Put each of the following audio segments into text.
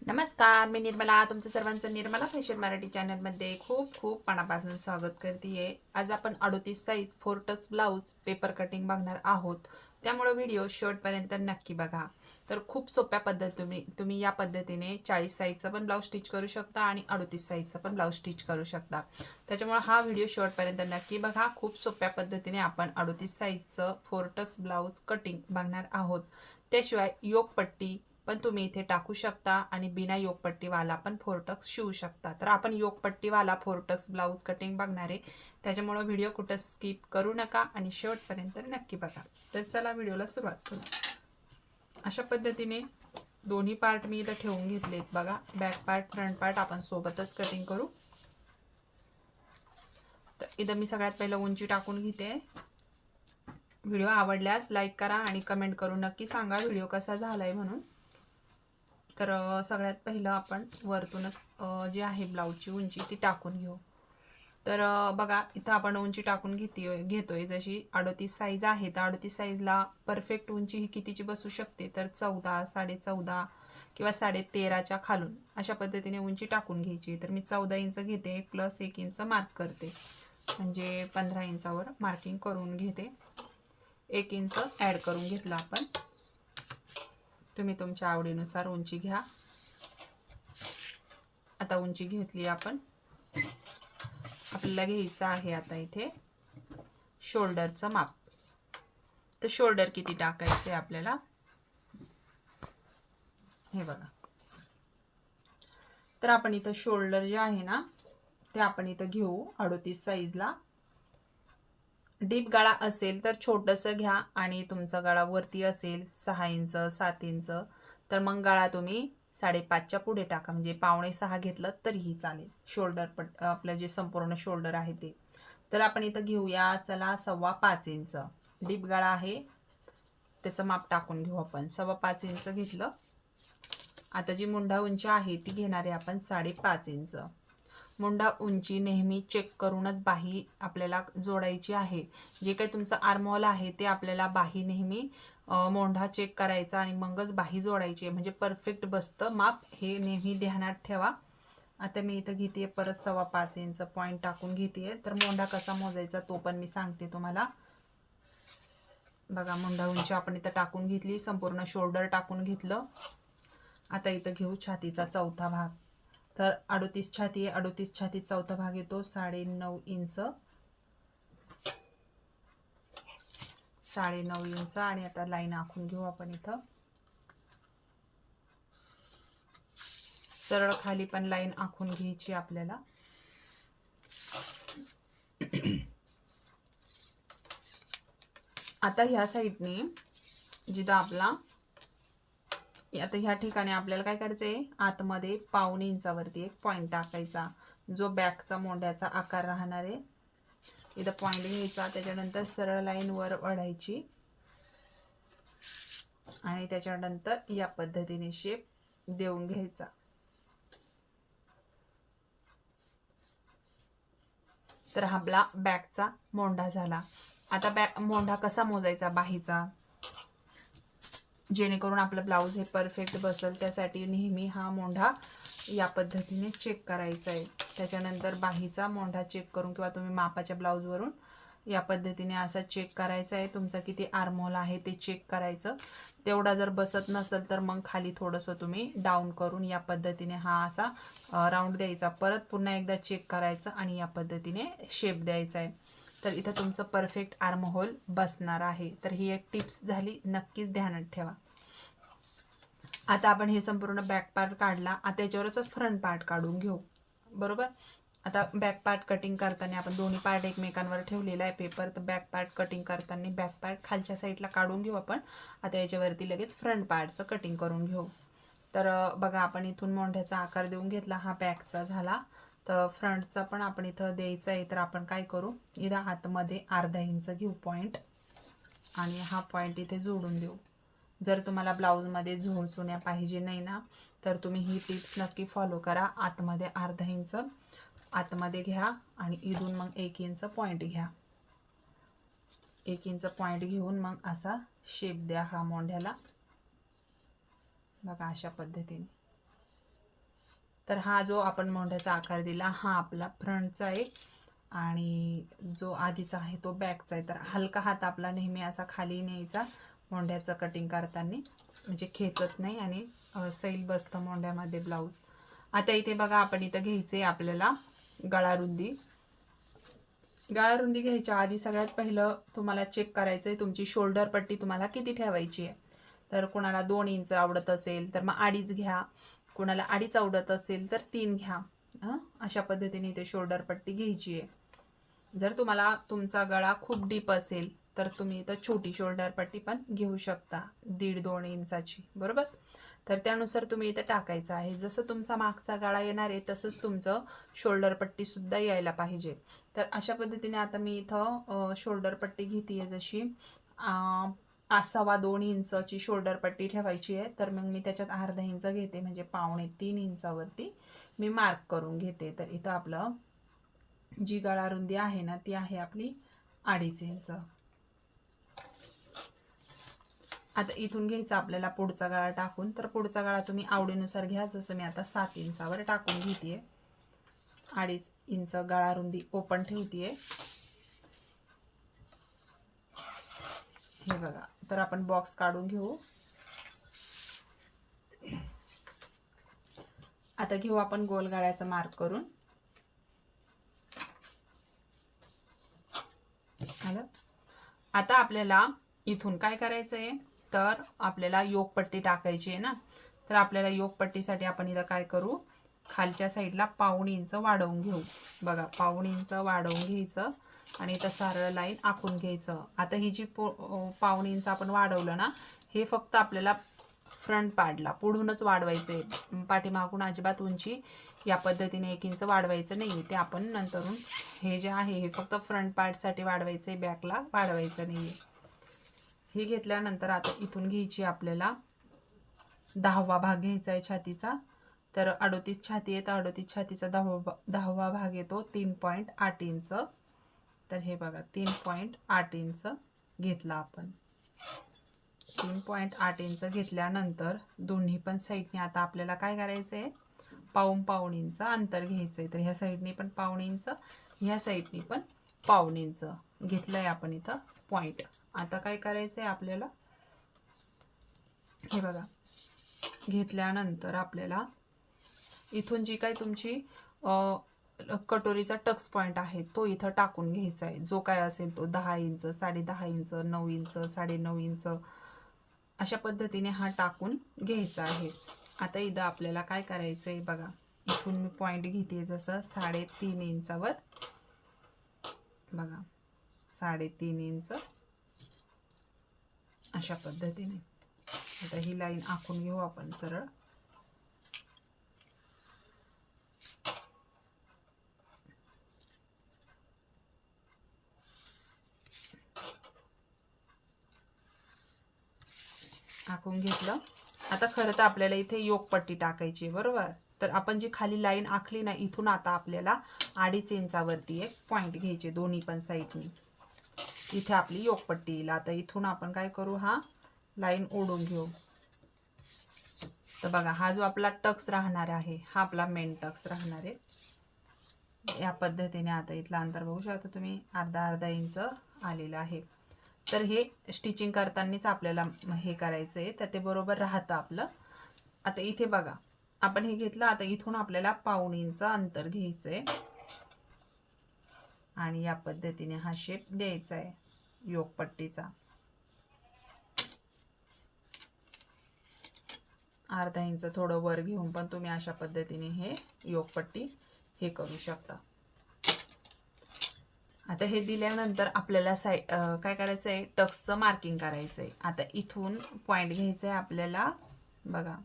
नमस्कार, मी निर्मला. तुमचं सर्वांचं निर्मला फॅशन मराठी चॅनलमध्ये खूप खूप मनापासून स्वागत करते. आज आपण 38 size 4 Tux blouse paper cutting बघणार आहोत. त्यामुळे व्हिडिओ शेवटपर्यंत नक्की बघा. तर खूप सोप्या पद्धतीने तुम्ही या पद्धतीने 40 साईजचा पण ब्लाऊज स्टिच करू शकता आणि 38 साईजचा पण ब्लाऊज स्टिच करू शकता. त्याच्यामुळे हा व्हिडिओ शेवटपर्यंत नक्की बघा. खूप सोप्या पद्धतीने आपण 38 साईजचं 4 टक्स ब्लाऊज कटिंग बघणार आहोत. त्याशिवाय योगपट्टी पण तुम्ही इथे टाकू शकता आणि बिना योगपट्टीवाला पण 4 टक्स शिवू शकता. तर आपण योगपट्टीवाला 4 टक्स ब्लाऊज कटिंग बघणार आहे. त्याच्यामुळे व्हिडिओ कुठं स्किप करू नका आणि शेवटपर्यंत नक्की बघा. तर चला व्हिडिओला सुरुवात करू. अशा पद्धतीने दोन्ही पार्ट मी इथं ठेवून घेतलेत बघा. बॅक पार्ट फ्रंट पार्ट आपण सोबतच कटिंग करू. तर इथं मी सगळ्यात पहिलं उंची टाकून घेते. व्हिडिओ आवडल्यास लाईक करा आणि कमेंट करून नक्की सांगा व्हिडिओ कसा झालाय म्हणून. तर सगळ्यात पहिलं आपण वरतूनच जी आहे ब्लाऊजची उंची ती टाकून घेऊ. तर बघा इथं आपण उंची टाकून घेतोय जशी 38 साईज आहे. तर 38 साईजला परफेक्ट उंची ही कितीची बसू शकते, तर 14, 14.5 किंवा 13.5च्या खालून अशा पद्धतीने उंची टाकून घ्यायची. तर मी 14 इंच घेते प्लस 1 इंच मार्क करते, म्हणजे 15 इंचावर मार्किंग करून घेते. 1 इंच ॲड करून घेतला आपण. तुम्ही तुमच्या आवडीनुसार उंची घ्या. आता उंची घेतली आपण. आपल्याला घ्यायचं आहे आता इथे शोल्डरचं माप. तर शोल्डर किती टाकायचे आपल्याला हे बघा. तर आपण इथं शोल्डर जे आहे ना ते आपण इथं घेऊ 38 साईजला. डीप गळा असेल तर छोटंसं घ्या आणि तुमचा गळा वरती असेल 6 इंच 7 इंच तर मग गळा तुम्ही 5.5च्या पुढे टाका, म्हणजे 5.25 घेतलं तरीही चालेल. शोल्डर आपलं जे संपूर्ण शोल्डर आहे ते. तर आपण इथं घेऊया चला 5.25 इंच. डीप गळा आहे त्याचं माप टाकून घेऊ आपण. 5.25 इंच घेतलं. आता जी मुंडा उंची आहे ती घेणारे आपण 5.5 इंच. मुंडा उंची नेहमी चेक करूनच बाही आपल्याला जोडायची आहे. जे काही तुमचं आर्महोल आहे ते आपल्याला बाही नेहमी मोंढा चेक करायचा आणि मगच बाही जोडायची, म्हणजे परफेक्ट बसतं माप. हे नेहमी ध्यानात ठेवा. आता मी इथं घेते परत 5.25 इंच पॉईंट टाकून घेते. तर मोंढा कसा मोजायचा तो पण मी सांगते तुम्हाला. बघा मुंडा उंची आपण इथं टाकून घेतली, संपूर्ण शोल्डर टाकून घेतलं. आता इथं घेऊ छातीचा चौथा भाग. तर 38 छाती आहे, 38 छाती चौथा भाग येतो 9.5 इंच. 9.5 इंच. आणि आता लाईन आखून घेऊ आपण इथं. सरळ खाली पण लाईन आखून घ्यायची आपल्याला. आता ह्या साईडने जिथं आपला आता ह्या ठिकाणी आपल्याला काय करायचंय, आतमध्ये 1.25 इंचावरती एक पॉईंट टाकायचा, जो बॅकचा मोंढ्याचा आकार राहणार आहे. इथं पॉईंट घ्यायचा, त्याच्यानंतर सरळ लाईन वर ओढायची आणि त्याच्यानंतर या पद्धतीने शेप देऊन घ्यायचा. तर हा आपला बॅकचा मोंढा झाला. आता बॅक मोंढा कसा मोजायचा बाहीचा, जेणेकरून आपलं ब्लाऊज हे परफेक्ट बसेल, त्यासाठी नेहमी हा मोंढा या पद्धतीने चेक करायचा आहे. त्याच्यानंतर बाहीचा मोंढा चेक करून किंवा तुम्ही मापाच्या ब्लाऊजवरून या पद्धतीने असा चेक करायचा आहे. तुमचा किती आर्महोल आहे ते चेक करायचं. तेवढा जर बसत नसेल तर मग खाली थोडंसं तुम्ही डाऊन करून या पद्धतीने हा असा राऊंड द्यायचा. परत पुन्हा एकदा चेक करायचं आणि या पद्धतीने शेप द्यायचा आहे. तर इथं तुमचं परफेक्ट आर्महोल बसणार आहे. तर ही एक टिप्स झाली, नक्कीच ध्यानात ठेवा. आता आपण हे संपूर्ण बॅक पार्ट काढला. आता याच्यावरच फ्रंट पार्ट काढून घेऊ, बरोबर. आता बॅक पार्ट कटिंग करताना आपण दोन्ही पार्ट एकमेकांवर ठेवलेला आहे पेपर. तर बॅक पार्ट कटिंग करताना बॅक पार्ट खालच्या साईडला काढून घेऊ आपण. आता याच्यावरती लगेच फ्रंट पार्टचं कटिंग करून घेऊ. तर बघा आपण इथून मोंढ्याचा आकार देऊन घेतला, हा बॅकचा झाला. तर फ्रंटचा पण आपण इथं द्यायचा आहे. तर आपण काय करू, इथं आतमध्ये अर्धा इंच घेऊ पॉईंट आणि हा पॉईंट इथे जोडून देऊ. जर तुम्हाला ब्लाऊजमध्ये झोळ चुन्या पाहिजे नाही ना, तर तुम्ही ही टिप्स नक्की फॉलो करा. आतमध्ये अर्धा इंच आतमध्ये घ्या आणि इथून मग 1 इंच पॉईंट घ्या. 1 इंच पॉईंट घेऊन मग असा शेप द्या हा मोंढ्याला. बघा अशा पद्धतीने. तर हा जो आपण मोंढ्याचा आकार दिला हा आपला फ्रंटचा आहे आणि जो आधीचा आहे तो बॅकचा आहे. तर हलका हात आपला नेहमी असा खाली न्यायचा मोंढ्याचं कटिंग करताना, म्हणजे खेचत नाही आणि सैल बसतं मोंढ्यामध्ये ब्लाऊज. आता इथे बघा आपण इथं घ्यायचे आपल्याला गळारुंदी. गळारुंदी घ्यायच्या आधी सगळ्यात पहिलं तुम्हाला चेक करायचं आहे तुमची शोल्डर पट्टी तुम्हाला किती ठेवायची आहे. तर कोणाला 2 इंच आवडत असेल तर मग 2.5 घ्या, कोणाला 2.5 आवडत असेल तर 3 घ्या. अशा पद्धतीने इथे शोल्डर पट्टी घ्यायची आहे. जर तुम्हाला तुमचा गळा खूप डीप असेल तर तुम्ही इथं छोटी शोल्डर पट्टी पण घेऊ शकता, 1.5-2 इंचाची, बरोबर. तर त्यानुसार तुम्ही इथं टाकायचं आहे. जसं तुमचा मागचा गळा येणार आहे तसंच तुमचं शोल्डर पट्टीसुद्धा यायला पाहिजे. तर अशा पद्धतीने आता मी इथं शोल्डर पट्टी घेते आहे. जशी 2.25 इंचची शोल्डर पट्टी ठेवायची आहे. तर मग मी त्याच्यात अर्धा इंच घेते, म्हणजे 2.25 इंचावरती मी मार्क करून घेते. तर इथं आपलं जी गळारुंदी आहे ना ती आहे आपली 2.5 इंच. आता इथून घ्यायचा आपल्याला पुढचा गळा टाकून. तर पुढचा गळा तुम्ही आवडीनुसार घ्या. जसं मी आता 7 इंचावर टाकून घेते. 2.5 इंच गळारुंदी ओपन ठेवते. हे बघा. तर आपण बॉक्स काढून घेऊ. आता घेऊ आपण गोल गळ्याचं मार्क करून. आता आपल्याला इथून काय करायचं आहे, तर आपल्याला योगपट्टी टाकायची आहे ना. तर आपल्याला योगपट्टीसाठी आपण इथं काय करू, खालच्या साईडला 1.5 इंच वाढवून घेऊ. बघा 1.5 इंच वाढवून घ्यायचं आणि इथं सरळ लाईन आखून घ्यायचं. आता ही जी 1.5 इंच आपण वाढवलं ना, हे फक्त आपल्याला फ्रंट पार्टला पुढूनच वाढवायचं आहे. पाठीमागून अजिबात उंची या पद्धतीने 1 इंच वाढवायचं नाही. ते आपण नंतरून हे जे आहे हे फक्त फ्रंट पार्टसाठी वाढवायचं आहे, बॅकला वाढवायचं नाही. हे घेतल्यानंतर आता इथून घ्यायची आपल्याला 10वा भाग घ्यायचा आहे छातीचा. तर 38 छाती आहे, तर 38 छातीचा 10वा भाग येतो 3.8 इंच. तर हे बघा 3.8 इंच घेतला आपण. 3.8 इंच घेतल्यानंतर दोन्ही पण साईडने आता आपल्याला काय करायचं आहे, 1.5 इंच अंतर घ्यायचं आहे. तर ह्या साईडने पण 1.5 इंच, ह्या साईडने पण 1.5 इंच घेतलं आहे आपण इथं पॉईंट. आता काय करायचं आहे आपल्याला, हे बघा, घेतल्यानंतर आपल्याला इथून जी काय तुमची कटोरीचा टक्स पॉईंट आहे तो इथं टाकून घ्यायचा आहे. जो काय असेल तो 10 इंच, 10.5 इंच, 9 इंच, 9.5 इंच अशा पद्धतीने हा टाकून घ्यायचा आहे. आता इथं आपल्याला काय करायचं आहे बघा, इथून मी पॉईंट घेते जसं 3.5 इंचावर. बघा 3.5 इंच अशा पद्धतीने. आता ही लाईन आखून घेऊ आपण सरळ. आखून घेतलं. आता खरं तर आपल्याला इथे योगपट्टी टाकायची, बरोबर. तर आपण जी खाली लाईन आखली ना, इथून आता आपल्याला 2.5 इंचावरती एक पॉईंट घ्यायचे दोन्ही पण साईडनी. इथे आपली योगपट्टी येईल. आता इथून आपण काय करू, हा लाईन ओढून घेऊ. तर बघा हा जो आपला टक्स राहणार आहे हा आपला मेन टक्स राहणार आहे. या पद्धतीने आता इथला अंतर बघू शकता तुम्ही, अर्धा इंच आलेला आहे. तर हे स्टिचिंग करतानाच आपल्याला हे करायचं आहे, तर ते बरोबर राहतं आपलं. आता इथे बघा आपण हे घेतलं. आता इथून आपल्याला 1.5 इंच अंतर घ्यायचं आहे आणि या पद्धतीने हा शेप द्यायचा आहे योगपट्टीचा. अर्धा इंच थोडं वर घेऊन पण तुम्ही अशा पद्धतीने हे योगपट्टी हे करू शकता. आता हे दिल्यानंतर आपल्याला काय करायचं आहे, टक्सचं मार्किंग करायचं आहे. आता इथून पॉईंट घ्यायचं आहे आपल्याला. बघा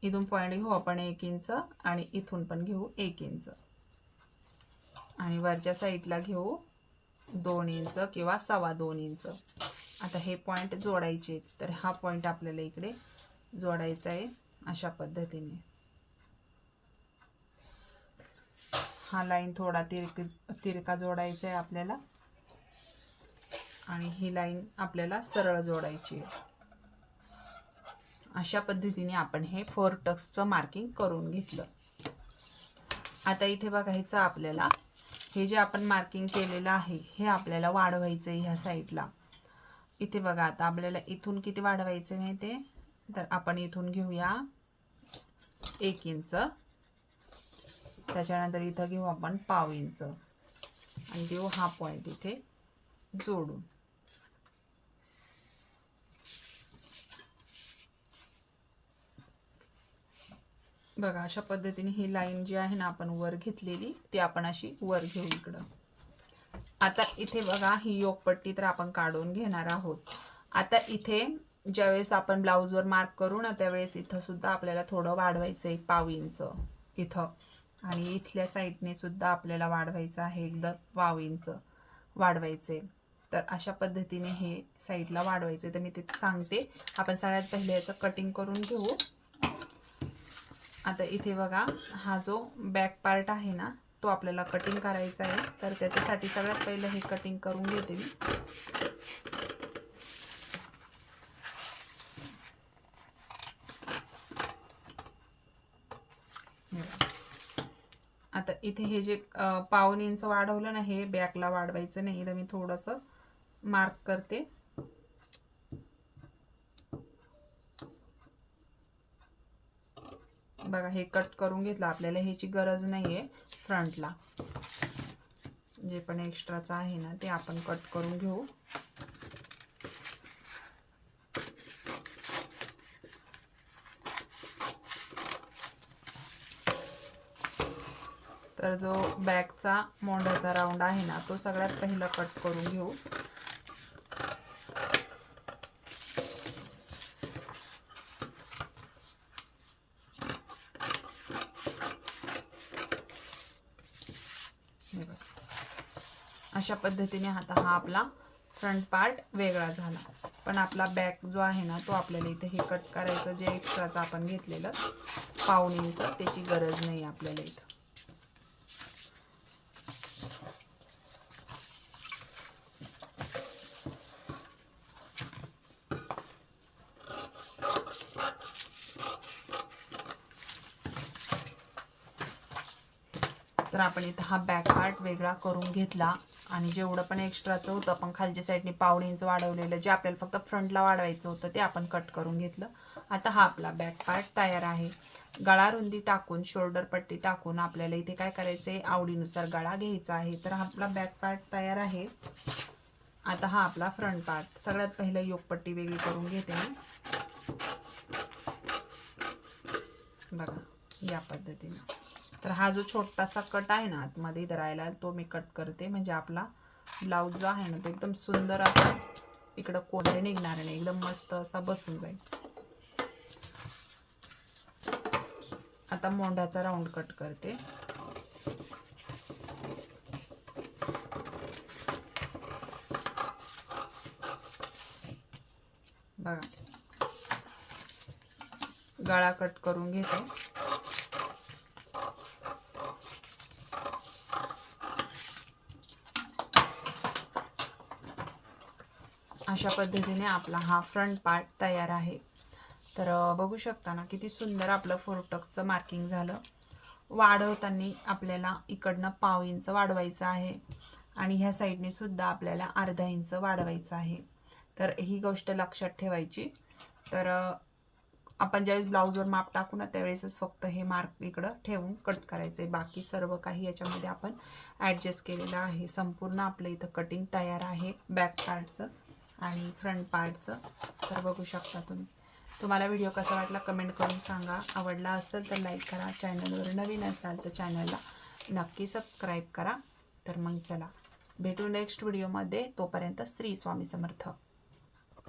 इथून पॉईंट घेऊ आपण 1 इंच आणि इथून पण घेऊ 1 इंच आणि वरच्या साईडला घेऊ 2 इंच किंवा 2.25 इंच. आता हे पॉईंट जोडायचे. तर हा पॉईंट आपल्याला इकडे जोडायचा आहे अशा पद्धतीने. हा लाईन थोडा तिरका जोडायचा आहे आपल्याला आणि ही लाईन आपल्याला सरळ जोडायची आहे. अशा पद्धतीने आपण हे 4 टक्सचं मार्किंग करून घेतलं. आता इथे बघायचं आपल्याला, हे जे आपण मार्किंग केलेलं आहे हे आपल्याला वाढवायचं आहे ह्या साईडला. इथे बघा, आता आपल्याला इथून किती वाढवायचं माहिती आहे, तर आपण इथून घेऊया 1 इंच, त्याच्यानंतर इथं घेऊ आपण पाव इंच आणि देऊ हा पॉइंट इथे जोडून. बघा अशा पद्धतीने ही लाईन जी आहे ना आपण वर घेतलेली ती आपण अशी वर घेऊ इकडं. आता इथे बघा ही योकपट्टी तर आपण काढून घेणार आहोत. आता इथे ज्यावेळेस आपण ब्लाऊजवर मार्क करू ना त्यावेळेस इथं सुद्धा आपल्याला थोडं वाढवायचं आहे, पाव इंच इथं, आणि इथल्या साईडने सुद्धा आपल्याला वाढवायचं आहे, एकदम पाव इंच वाढवायचे. तर अशा पद्धतीने हे साईडला वाढवायचे. तर मी ते सांगते. आपण सगळ्यात पहिले याचं कटिंग करून घेऊ. आता इथे बघा हा जो बॅक पार्ट आहे ना तो आपल्याला कटिंग करायचा आहे. तर त्याच्यासाठी सगळ्यात पहिलं हे कटिंग करून घेते मी. आता इथे हे जे 1.5 इंच वाढवलं ना हे बॅकला वाढवायचं नाही. तर मी थोडंसं मार्क करते. बघा हे कट करून घेतलं. आपल्याला ह्याची गरज नाहीये फ्रंटला. जे पण एक्स्ट्राचं आहे ना ते आपण कट करून घेऊ. तर जो बॅकचा मोंढ्याचा राऊंड आहे ना तो सगळ्यात पहिला कट करून घेऊ. अशा पद्धतीने आता हा आपला फ्रंट पार्ट वेगळा झाला. पण आपला बॅक जो आहे ना तो आपल्याला इथे हे कट करायचं, जे एक्स्ट्राचं आपण घेतलेलं 1.5 इंच त्याची गरज नाही आपल्याला इथं. तर आपण इथं हा बॅक पार्ट वेगळा करून घेतला आणि जेवढं पण एक्स्ट्राचं होतं आपण खालच्या साईडने 1.5 इंच वाढवलेलं, जे आपल्याला फक्त फ्रंटला वाढवायचं होतं ते आपण कट करून घेतलं. आता हा आपला बॅक पार्ट तयार आहे. गळा रुंदी टाकून, शोल्डर पट्टी टाकून आपल्याला इथे काय करायचं आहे, आवडीनुसार गळा घ्यायचा आहे. तर हा आपला बॅक पार्ट तयार आहे. आता हा आपला फ्रंट पार्ट. सगळ्यात पहिलं योकपट्टी वेगळी करून घेते मी. बघा या पद्धतीने. तर हा जो छोटासा कट आहे ना आतमध्ये धरायला तो मी कट करते, म्हणजे आपला ब्लाऊज जो आहे ना तो एकदम सुंदर असा इकडं कोंडे निघणार नाही, एकदम मस्त असा बसून जाईल. आता मोंढ्याचा राऊंड कट करते. बघा गळा कट करून घेते. अशा पद्धतीने आपला हा फ्रंट पार्ट तयार आहे. तर बघू शकता ना किती सुंदर आपलं 4 टक्सचं मार्किंग झालं. वाढवताना आपल्याला इकडनं 1.5 इंच वाढवायचं आहे आणि ह्या साईडने सुद्धा आपल्याला अर्धा इंच वाढवायचं आहे. तर ही गोष्ट लक्षात ठेवायची. तर आपण ज्यावेळेस ब्लाऊजवर माप टाकू ना त्यावेळेसच फक्त हे मार्क इकडं ठेवून कट करायचं आहे. बाकी सर्व काही याच्यामध्ये आपण ॲडजस्ट केलेलं आहे. संपूर्ण आपलं इथं कटिंग तयार आहे बॅक पार्टचं आणि फ्रंट पार्टचं. तर बघू शकता तुम्ही. तुम्हाला व्हिडिओ कसा वाटला कमेंट करून सांगा. आवडला असेल तर लाईक करा. चॅनलवर नवीन असाल तर चॅनलला नक्की सबस्क्राईब करा. तर मग चला भेटू नेक्स्ट व्हिडिओमध्ये. तोपर्यंत श्री स्वामी समर्थ.